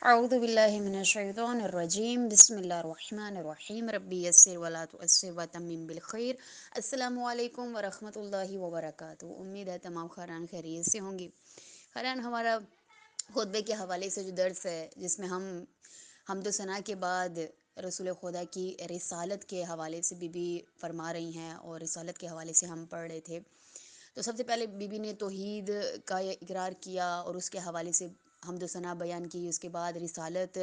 اعوذ باللہ من الشیطان الرجیم بسم اللہ الرحمن الرحیم ربی یسر ولا تعسر وتمم بالخیر۔ السلام علیکم ورحمۃ اللہ وبرکاتہ۔ امید ہے تمام خیران خیریت سے ہوں گی۔ خیران، ہمارا خطبے کے حوالے سے جو درس ہے، جس میں ہم حمد و ثنا کے بعد رسول خدا کی رسالت کے حوالے سے بی بی فرما رہی ہیں، اور رسالت کے حوالے سے ہم پڑھ رہے تھے، تو سب سے پہلے بی بی نے توحید کا اقرار کیا اور اس کے حوالے سے حمد و ثنا بیان کی۔ اس کے بعد رسالت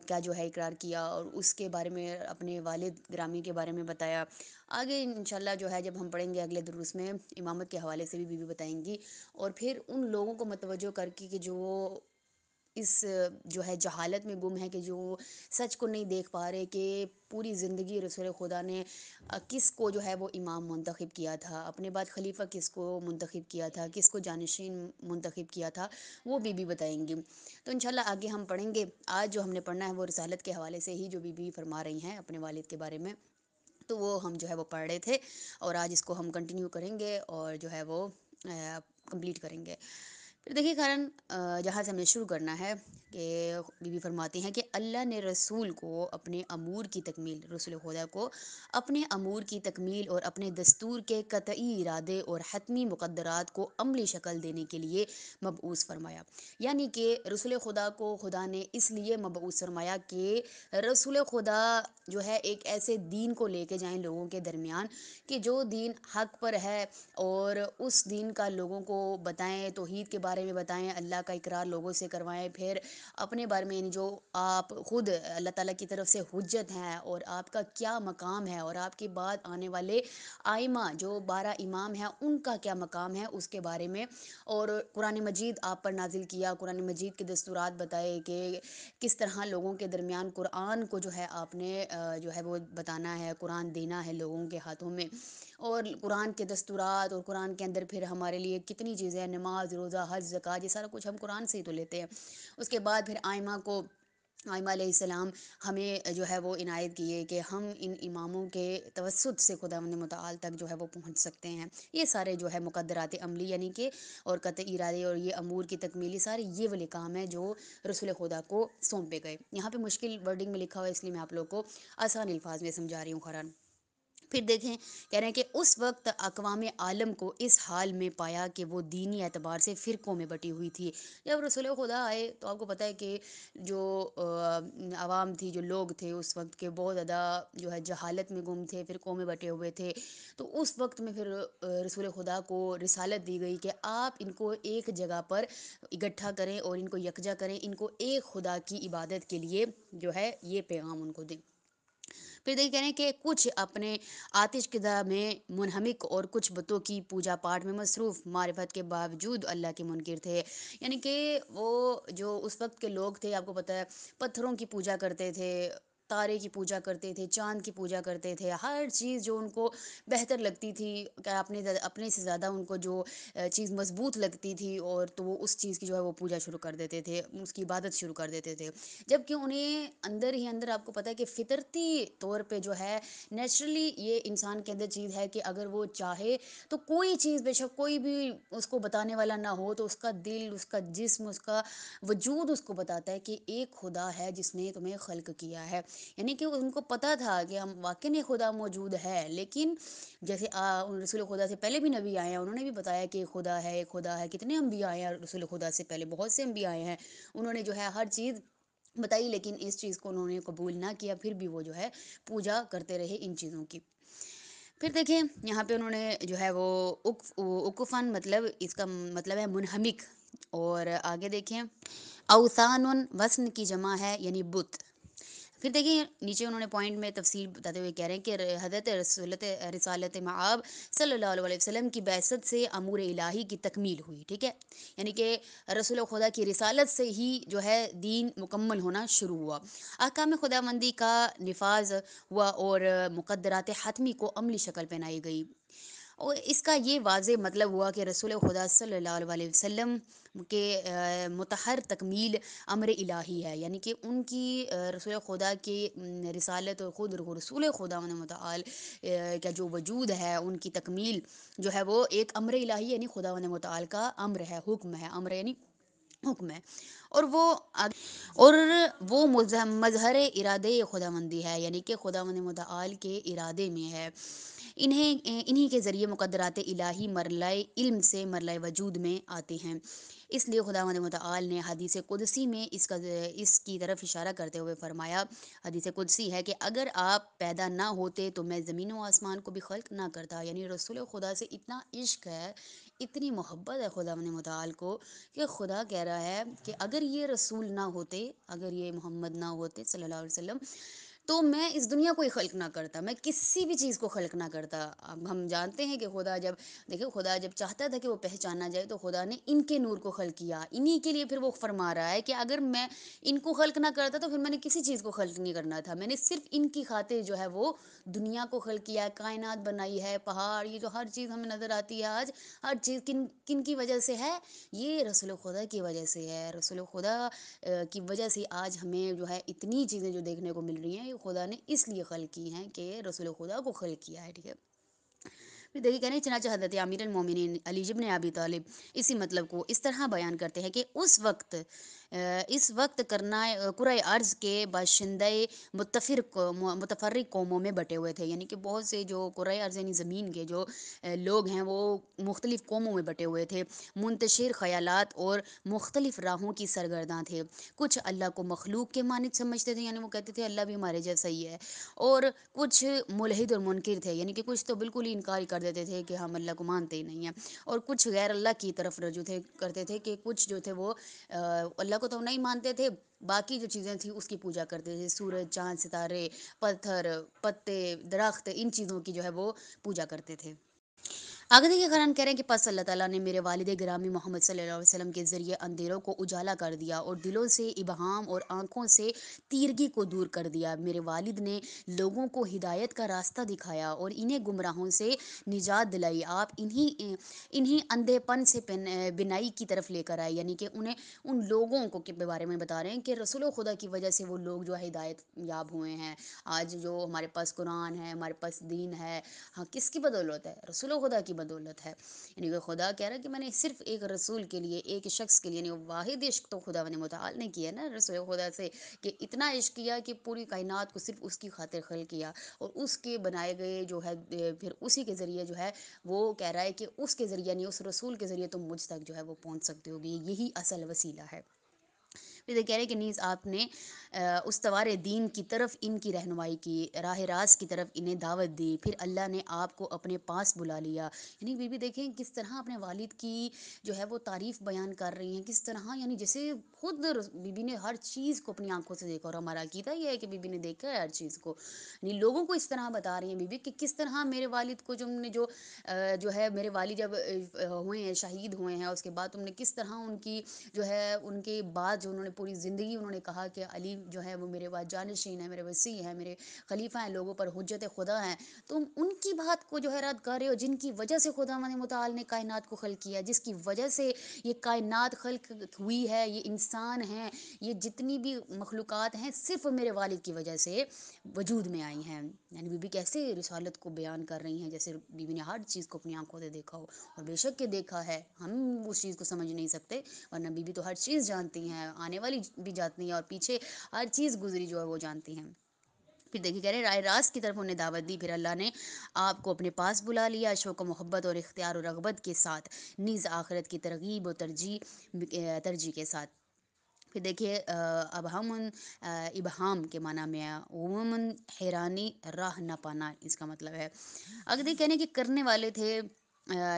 کا جو ہے اقرار کیا، اور اس کے بارے میں اپنے والد گرامی کے بارے میں بتایا۔ آگے انشاءاللہ جو ہے جب ہم پڑھیں گے اگلے دروس میں، امامت کے حوالے سے بھی بی بی بتائیں گی، اور پھر ان لوگوں کو متوجہ کر کے کہ جو اس جو ہے جہالت میں گم ہے، کہ جو سچ کو نہیں دیکھ پا رہے کہ پوری زندگی رسول خدا نے کس کو جو ہے وہ امام منتخب کیا تھا، اپنے بعد خلیفہ کس کو منتخب کیا تھا، کس کو جانشین منتخب کیا تھا، وہ بی بی بتائیں گی۔ تو انشاءاللہ آگے ہم پڑھیں گے۔ آج جو ہم نے پڑھنا ہے وہ رسالت کے حوالے سے ہی جو بی بی فرما رہی ہیں اپنے والد کے بارے میں، تو وہ ہم جو ہے وہ پڑھ رہے تھے، اور آج اس کو ہم کنٹینیو کریں گے اور جو ہے وہ کمپلیٹ کریں گے۔ پھر دیکھیے کارن، جہاں سے ہمیں شروع کرنا ہے کہ بی بی فرماتی ہیں کہ اللہ نے رسول کو اپنے امور کی تکمیل، رسول خدا کو اپنے امور کی تکمیل اور اپنے دستور کے قطعی ارادے اور حتمی مقدرات کو عملی شکل دینے کے لیے مبعوث فرمایا۔ یعنی کہ رسول خدا کو خدا نے اس لیے مبعوث فرمایا کہ رسول خدا جو ہے ایک ایسے دین کو لے کے جائیں لوگوں کے درمیان کہ جو دین حق پر ہے، اور اس دین کا لوگوں کو بتائیں، توحید کے بارے میں بتائیں، اللہ کا اقرار لوگوں سے کروائیں، پھر اپنے بارے میں یعنی جو آپ خود اللہ تعالیٰ کی طرف سے حجت ہیں اور آپ کا کیا مقام ہے، اور آپ کے بعد آنے والے آئمہ جو 12 امام ہیں ان کا کیا مقام ہے اس کے بارے میں، اور قرآن مجید آپ پر نازل کیا، قرآن مجید کے دستورات بتائے کہ کس طرح لوگوں کے درمیان قرآن کو جو ہے آپ نے جو ہے وہ بتانا ہے، قرآن دینا ہے لوگوں کے ہاتھوں میں، اور قرآن کے دستورات، اور قرآن کے اندر پھر ہمارے لیے کتنی چیزیں ہیں، نماز، روزہ، حج، زکوٰۃ، یہ سارا کچھ ہم قرآن سے ہی تو لیتے ہیں۔ اس کے بعد پھر آئمہ علیہ السلام ہمیں جو ہے وہ عنایت کیے کہ ہم ان اماموں کے توسط سے خداوند متعال تک جو ہے وہ پہنچ سکتے ہیں۔ یہ سارے جو ہے مقدرات عملی یعنی کہ اور قطعی ارادے اور یہ امور کی تکمیلی، سارے یہ والے کام ہیں جو رسول خدا کو سونپے گئے۔ یہاں پہ مشکل ورڈنگ میں لکھا ہوا ہے، اس لیے میں آپ لوگ کو آسان الفاظ میں سمجھا رہی ہوں قرآن۔ پھر دیکھیں، کہہ رہے ہیں کہ اس وقت اقوام عالم کو اس حال میں پایا کہ وہ دینی اعتبار سے فرقوں میں بٹی ہوئی تھی۔ جب رسول خدا آئے تو آپ کو پتہ ہے کہ جو عوام تھی، جو لوگ تھے اس وقت کے، بہت زیادہ جو ہے جہالت میں گم تھے، فرقوں میں بٹے ہوئے تھے۔ تو اس وقت میں پھر رسول خدا کو رسالت دی گئی کہ آپ ان کو ایک جگہ پر اکٹھا کریں اور ان کو یکجا کریں، ان کو ایک خدا کی عبادت کے لیے جو ہے یہ پیغام ان کو دیں۔ پھر دیکھ کہہ رہے ہیں کہ کچھ اپنے آتش قدح میں منہمک اور کچھ بتوں کی پوجا پاٹ میں مصروف، معرفت کے باوجود اللہ کے منکر تھے۔ یعنی کہ وہ جو اس وقت کے لوگ تھے، آپ کو پتہ ہے پتھروں کی پوجا کرتے تھے، تارے کی پوجا کرتے تھے، چاند کی پوجا کرتے تھے، ہر چیز جو ان کو بہتر لگتی تھی، کہ اپنے سے زیادہ ان کو جو چیز مضبوط لگتی تھی، اور تو وہ اس چیز کی جو ہے وہ پوجا شروع کر دیتے تھے، اس کی عبادت شروع کر دیتے تھے۔ جبکہ انہیں اندر ہی اندر آپ کو پتہ ہے کہ فطرتی طور پہ جو ہے نیچرلی یہ انسان کے اندر چیز ہے کہ اگر وہ چاہے تو کوئی چیز، بے شک کوئی بھی اس کو بتانے والا نہ ہو، تو اس کا دل، اس کا جسم، اس کا وجود اس کو بتاتا ہے کہ ایک خدا ہے جس نے تمہیں خلق کیا ہے۔ یعنی کہ ان کو پتہ تھا کہ ہم واقعی خدا موجود ہے، لیکن جیسے رسول خدا سے پہلے بھی نبی آئے ہیں، انہوں نے بھی بتایا کہ خدا ہے، ایک خدا ہے۔ کتنے انبیاء آئے ہیں رسول خدا سے پہلے، بہت سے انبیاء آئے ہیں، انہوں نے جو ہے ہر چیز بتائی، لیکن اس چیز کو انہوں نے قبول نہ کیا، پھر بھی وہ جو ہے پوجا کرتے رہے ان چیزوں کی۔ پھر دیکھیں یہاں پہ انہوں نے جو ہے وہ اکفن، مطلب اس کا مطلب ہے منہمک، اور آگے دیکھیں اوثان وثن کی جمع ہے یعنی بت۔ پھر دیکھیں نیچے انہوں نے پوائنٹ میں تفصیل بتاتے ہوئے کہہ رہے ہیں کہ حضرت رسالت مآب صلی اللہ علیہ وسلم کی بعثت سے امور الہی کی تکمیل ہوئی، ٹھیک ہے، یعنی کہ رسول خدا کی رسالت سے ہی جو ہے دین مکمل ہونا شروع ہوا، احکام خداوندی کا نفاذ ہوا، اور مقدرات حتمی کو عملی شکل پہنائی گئی۔ اور اس کا یہ واضح مطلب ہوا کہ رسول خدا صلی اللہ علیہ وسلم کے متحر تکمیل امر الہی ہے، یعنی کہ ان کی رسول خدا کی رسالت اور خود رسول خدا متعال کا جو وجود ہے، ان کی تکمیل جو ہے وہ ایک امر الہی یعنی خدا متعال کا امر ہے، حکم ہے، امر یعنی حکم ہے، اور وہ اور وہ مظہر ارادے خداوندی ہے، یعنی کہ خداوند متعال کے ارادے میں ہے، انہی کے ذریعے مقدرات الہی مرحلہ علم سے مرحلہ وجود میں آتے ہیں۔ اس لیے خداوند متعال نے حدیث قدسی میں اس کی طرف اشارہ کرتے ہوئے فرمایا، حدیث قدسی ہے کہ اگر آپ پیدا نہ ہوتے تو میں زمین و آسمان کو بھی خلق نہ کرتا، یعنی رسول خدا سے اتنا عشق ہے، اتنی محبت ہے خداوند متعال کو، کہ خدا کہہ رہا ہے کہ اگر یہ رسول نہ ہوتے، اگر یہ محمد نہ ہوتے صلی اللہ علیہ وسلم، تو میں اس دنیا کو ہی خلق نہ کرتا، میں کسی بھی چیز کو خلق نہ کرتا۔ اب ہم جانتے ہیں کہ خدا جب دیکھیں، خدا جب چاہتا تھا کہ وہ پہچانا جائے تو خدا نے ان کے نور کو خلق کیا، انہی کے لیے پھر وہ فرما رہا ہے کہ اگر میں ان کو خلق نہ کرتا تو پھر میں نے کسی چیز کو خلق نہیں کرنا تھا، میں نے صرف ان کی خاطر جو ہے وہ دنیا کو خلق کیا ہے، کائنات بنائی ہے، پہاڑ، یہ جو ہر چیز ہمیں نظر آتی ہے آج، ہر چیز کن کن کی وجہ سے ہے؟ یہ رسول خدا کی وجہ سے ہے، رسول خدا کی وجہ سے آج ہمیں جو ہے اتنی چیزیں جو دیکھنے کو مل رہی ہیں، یہ خدا نے اس لیے خلق کی ہیں کہ رسول خدا کو خلق کیا ہے، ٹھیک ہے۔ پھر دیکھیے کہنے چنانچہ حضرت امیر المومنین علی بن ابی طالب اسی مطلب کو اس طرح بیان کرتے ہیں کہ اس وقت کرنا کرۂ ارض کے باشندے متفرق قوموں میں بٹے ہوئے تھے، یعنی کہ بہت سے جو کرۂ ارض یعنی زمین کے جو لوگ ہیں وہ مختلف قوموں میں بٹے ہوئے تھے، منتشر خیالات اور مختلف راہوں کی سرگرداں تھے۔ کچھ اللہ کو مخلوق کے مانند سمجھتے تھے، یعنی وہ کہتے تھے اللہ بھی ہمارے جیسا ہی ہے، اور کچھ ملحد اور منکر تھے، یعنی کہ کچھ تو بالکل ہی انکار کر دیتے تھے کہ ہم اللہ کو مانتے ہی نہیں ہیں، اور کچھ غیر اللہ کی طرف رجوع کرتے تھے کہ کچھ جو تھے وہ اللہ کو تو نہیں مانتے تھے، باقی جو چیزیں تھیں اس کی پوجا کرتے تھے، سورج، چاند، ستارے، پتھر، پتے، درخت، ان چیزوں کی جو ہے وہ پوجا کرتے تھے۔ آگے دیکھیے قرآن کہہ رہے ہیں کہ پس اللہ تعالیٰ نے میرے والد گرامی محمد صلی اللہ علیہ وسلم کے ذریعے اندھیروں کو اجالا کر دیا اور دلوں سے ابہام اور آنکھوں سے تیرگی کو دور کر دیا۔ میرے والد نے لوگوں کو ہدایت کا راستہ دکھایا اور انہیں گمراہوں سے نجات دلائی، آپ انہیں اندھے پن سے بینائی کی طرف لے کر آئے، یعنی کہ انہیں ان لوگوں کو کے بارے میں بتا رہے ہیں کہ رسول خدا کی وجہ سے وہ لوگ جو ہے ہدایت یاب ہوئے ہیں، آج جو ہمارے پاس قرآن ہے، ہمارے پاس دین ہے، ہاں کس کی بدولت ہے؟ رسول خدا کی بدولت ہے، یعنی کہ خدا کہہ رہا ہے کہ میں نے صرف ایک رسول کے لیے، ایک شخص کے لیے، یعنی واحد عشق تو خدا نے متعال نے کیا نا رسول خدا سے، کہ اتنا عشق کیا کہ پوری کائنات کو صرف اس کی خاطر خلق کیا، اور اس کے بنائے گئے جو ہے پھر اسی کے ذریعے جو ہے وہ کہہ رہا ہے کہ اس کے ذریعے یعنی اس رسول کے ذریعے تم مجھ تک جو ہے وہ پہنچ سکتے ہوگی، یہی اصل وسیلہ ہے۔ پھر یہ کہہ رہے ہیں کہ نیز آپ نے استوار دین کی طرف ان کی رہنمائی کی، راہ راست کی طرف انہیں دعوت دی، پھر اللہ نے آپ کو اپنے پاس بلا لیا، یعنی بی بی دیکھیں کس طرح اپنے والد کی جو ہے وہ تعریف بیان کر رہی ہیں، کس طرح یعنی جیسے خود بی بی نے ہر چیز کو اپنی آنکھوں سے دیکھا، اور ہمارا عقیدہ یہ ہے کہ بی بی نے دیکھا ہے ہر چیز کو، یعنی لوگوں کو اس طرح بتا رہی ہیں بی بی کہ کس طرح میرے والد کو جو ہے میرے والد جب ہوئے ہیں، شہید ہوئے ہیں، اس کے بعد تم نے کس طرح ان کی جو ہے ان کے بعد جو انہوں نے پوری زندگی انہوں نے کہا کہ علی جو ہے وہ میرے بعد جانشین ہے، میرے وصی ہیں، میرے خلیفہ ہیں، لوگوں پر حجت خدا ہیں، تم ان کی بات کو جو ہے رد کر رہے ہو جن کی وجہ سے خداوند متعال نے کائنات کو خلق کیا، جس کی وجہ سے یہ کائنات خلق ہوئی ہے، یہ انسان ہیں، یہ جتنی بھی مخلوقات ہیں صرف میرے والد کی وجہ سے وجود میں آئی ہیں، یعنی بی بی کیسے رسالت کو بیان کر رہی ہیں جیسے بی بی نے ہر چیز کو اپنی آنکھوں سے دیکھا ہو، اور بے شک کہ دیکھا ہے، ہم اس چیز کو سمجھ نہیں سکتے، ورنہ بی بی تو ہر چیز جانتی ہیں، آنے والی بھی جانتی ہیں اور پیچھے ہر چیز گزری جو ہے وہ جانتی ہیں۔ پھر دیکھیے کہہ رہے رائے راست کی طرف انہیں دعوت دی، پھر اللہ نے آپ کو اپنے پاس بلا لیا شوق و محبت اور اختیار و رغبت کے ساتھ، نیز آخرت کی ترغیب و ترجیح کے ساتھ۔ پھر دیکھیے ابہام کے معنی میں ہے عموماً حیرانی، راہ نہ پانا، اس کا مطلب ہے۔ اگر دیکھ کہنے کہ کرنے والے تھے،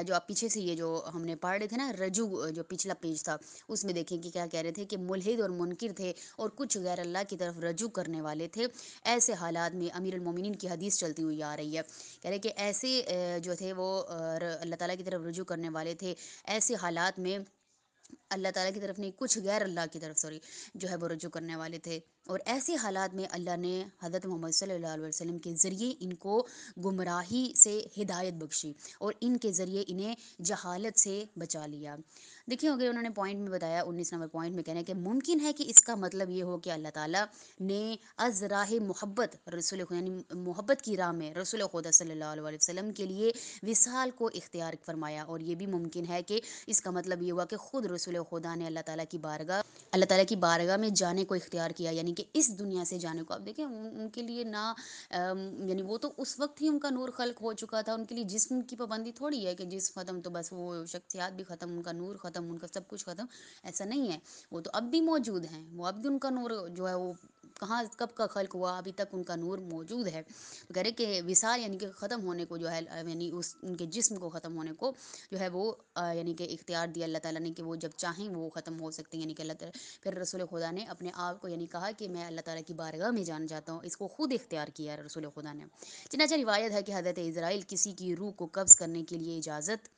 جو آپ پیچھے سے یہ جو ہم نے پڑھ رہے تھے نا رجوع، جو پچھلا پیج تھا اس میں دیکھیں کہ کیا کہہ رہے تھے کہ ملحد اور منکر تھے اور کچھ غیر اللہ کی طرف رجوع کرنے والے تھے، ایسے حالات میں امیر المومنین کی حدیث چلتی ہوئی آ رہی ہے، کہہ رہے کہ ایسے جو تھے وہ اللہ تعالیٰ کی طرف رجوع کرنے والے تھے، ایسے حالات میں اللہ تعالیٰ کی طرف نہیں، کچھ غیر اللہ کی طرف جو ہے وہ رجوع کرنے والے تھے، اور ایسے حالات میں اللہ نے حضرت محمد صلی اللہ علیہ وسلم کے ذریعے ان کو گمراہی سے ہدایت بخشی اور ان کے ذریعے انہیں جہالت سے بچا لیا۔ دیکھیے اگر انہوں نے پوائنٹ میں بتایا 19 نمبر پوائنٹ میں کہنا ہے کہ ممکن ہے کہ اس کا مطلب یہ ہو کہ اللہ تعالیٰ نے از راہ محبت رسول خدا یعنی محبت کی راہ میں رسول خدا صلی اللہ علیہ وسلم کے لیے وصال کو اختیار فرمایا، اور یہ بھی ممکن ہے کہ اس کا مطلب یہ ہوا کہ خود رسول خدا نے اللہ تعالیٰ کی بارگاہ میں جانے کو اختیار کیا، یعنی کہ اس دنیا سے جانے کو. اب دیکھیں ان کے لیے نہ یعنی وہ تو اس وقت ہی ان کا نور خلق ہو چکا تھا، ان کے لیے جسم کی پابندی تھوڑی ہے کہ جسم ختم تو بس وہ شخصیات بھی ختم، ان کا نور ختم، ان کا سب کچھ ختم. ایسا نہیں ہے، وہ تو اب بھی موجود ہیں، وہ اب بھی ان کا نور جو ہے وہ کہاں کب کا خلق ہوا ابھی تک ان کا نور موجود ہے. تو کہہ رہے کہ وصال یعنی کہ ختم ہونے کو جو ہے یعنی اس ان کے جسم کو ختم ہونے کو جو ہے وہ یعنی کہ اختیار دیا اللہ تعالیٰ نے کہ وہ جب چاہیں وہ ختم ہو سکتے ہیں. یعنی کہ اللہ تعالیٰ پھر رسول خدا نے اپنے آپ کو یعنی کہا کہ میں اللہ تعالیٰ کی بارگاہ میں جان جاتا ہوں، اس کو خود اختیار کیا ہے رسول خدا نے. چنانچہ روایت ہے کہ حضرت اسرائیل کسی کی روح کو قبض کرنے کے لیے اجازت